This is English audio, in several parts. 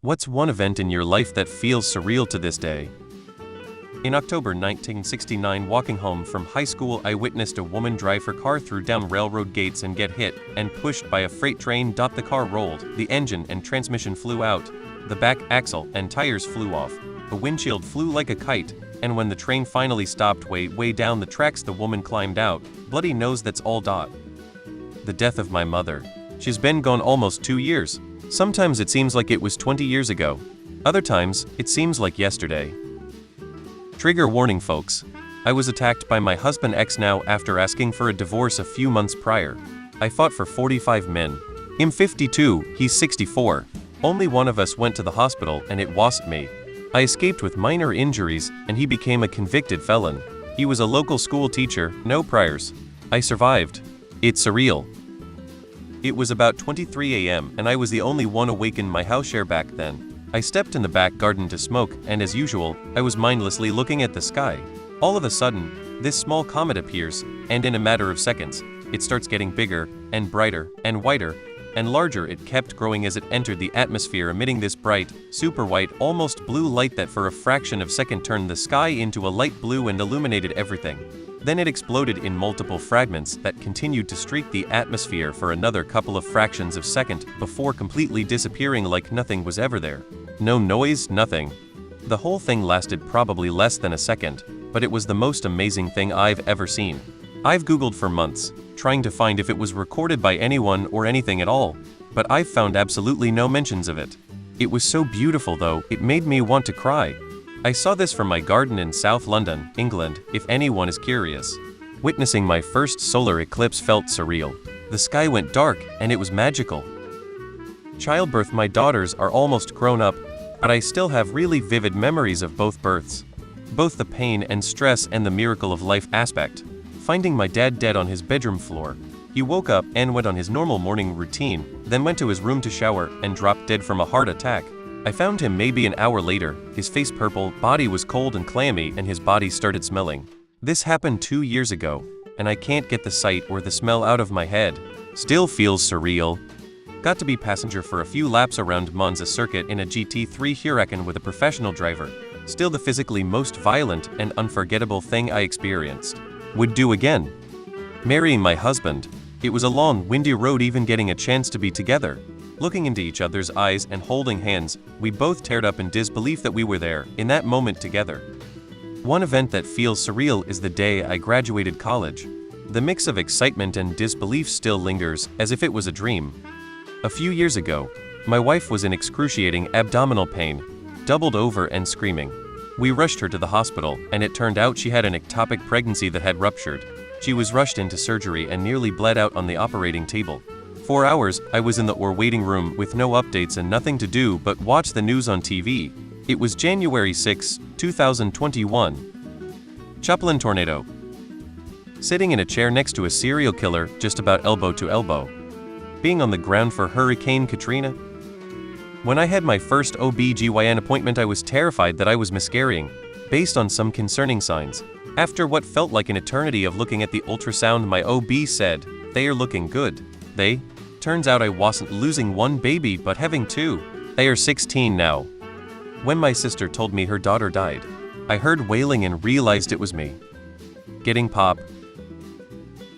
What's one event in your life that feels surreal to this day? In October 1969, walking home from high school, I witnessed a woman drive her car through down railroad gates and get hit and pushed by a freight train. The car rolled, the engine and transmission flew out, the back axle and tires flew off, the windshield flew like a kite, and when the train finally stopped way down the tracks, the woman climbed out, bloody nose. That's all. The death of my mother. She's been gone almost 2 years. Sometimes it seems like it was 20 years ago. Other times, it seems like yesterday. Trigger warning, folks. I was attacked by my husband ex now after asking for a divorce a few months prior. I fought for 45 men. I'm 52, he's 64. Only one of us went to the hospital and it wasn't me. I escaped with minor injuries and he became a convicted felon. He was a local school teacher, no priors. I survived. It's surreal. It was about 23 a.m. and I was the only one awake in my house share back then. I stepped in the back garden to smoke, and as usual, I was mindlessly looking at the sky. All of a sudden, this small comet appears, and in a matter of seconds, it starts getting bigger, and brighter, and whiter, and larger. It kept growing as it entered the atmosphere, emitting this bright, super white, almost blue light that for a fraction of a second turned the sky into a light blue and illuminated everything. Then it exploded in multiple fragments that continued to streak the atmosphere for another couple of fractions of a second before completely disappearing like nothing was ever there. No noise, nothing. The whole thing lasted probably less than a second, but it was the most amazing thing I've ever seen. I've Googled for months, trying to find if it was recorded by anyone or anything at all, but I've found absolutely no mentions of it. It was so beautiful though, it made me want to cry. I saw this from my garden in South London, England, if anyone is curious. Witnessing my first solar eclipse felt surreal. The sky went dark, and it was magical. Childbirth. My daughters are almost grown up, but I still have really vivid memories of both births. Both the pain and stress and the miracle of life aspect. Finding my dad dead on his bedroom floor. He woke up and went on his normal morning routine, then went to his room to shower and dropped dead from a heart attack. I found him maybe an hour later, his face purple, body was cold and clammy, and his body started smelling. This happened 2 years ago, and I can't get the sight or the smell out of my head. Still feels surreal. Got to be passenger for a few laps around Monza circuit in a GT3 Huracan with a professional driver. Still the physically most violent and unforgettable thing I experienced. Would do again. Marrying my husband. It was a long, windy road, even getting a chance to be together. Looking into each other's eyes and holding hands, we both teared up in disbelief that we were there, in that moment together. One event that feels surreal is the day I graduated college. The mix of excitement and disbelief still lingers, as if it was a dream. A few years ago, my wife was in excruciating abdominal pain, doubled over and screaming. We rushed her to the hospital, and it turned out she had an ectopic pregnancy that had ruptured. She was rushed into surgery and nearly bled out on the operating table. 4 hours, I was in the waiting room with no updates and nothing to do but watch the news on TV. It was January 6, 2021. Chaplin tornado. Sitting in a chair next to a serial killer, just about elbow to elbow. Being on the ground for Hurricane Katrina. When I had my first OB/GYN appointment, I was terrified that I was miscarrying, based on some concerning signs. After what felt like an eternity of looking at the ultrasound, my OB said, "They are looking good." They? Turns out I wasn't losing one baby but having two. They are 16 now. When my sister told me her daughter died, I heard wailing and realized it was me. Getting pop.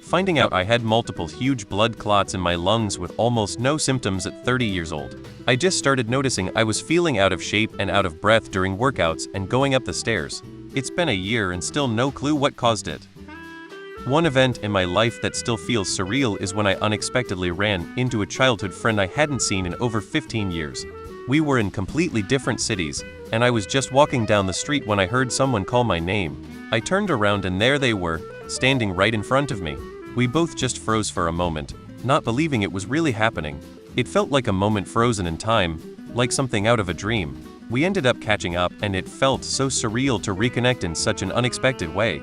Finding out I had multiple huge blood clots in my lungs with almost no symptoms at 30 years old. I just started noticing I was feeling out of shape and out of breath during workouts and going up the stairs. It's been a year and still no clue what caused it. One event in my life that still feels surreal is when I unexpectedly ran into a childhood friend I hadn't seen in over 15 years. We were in completely different cities, and I was just walking down the street when I heard someone call my name. I turned around and there they were, standing right in front of me. We both just froze for a moment, not believing it was really happening. It felt like a moment frozen in time, like something out of a dream. We ended up catching up, and it felt so surreal to reconnect in such an unexpected way.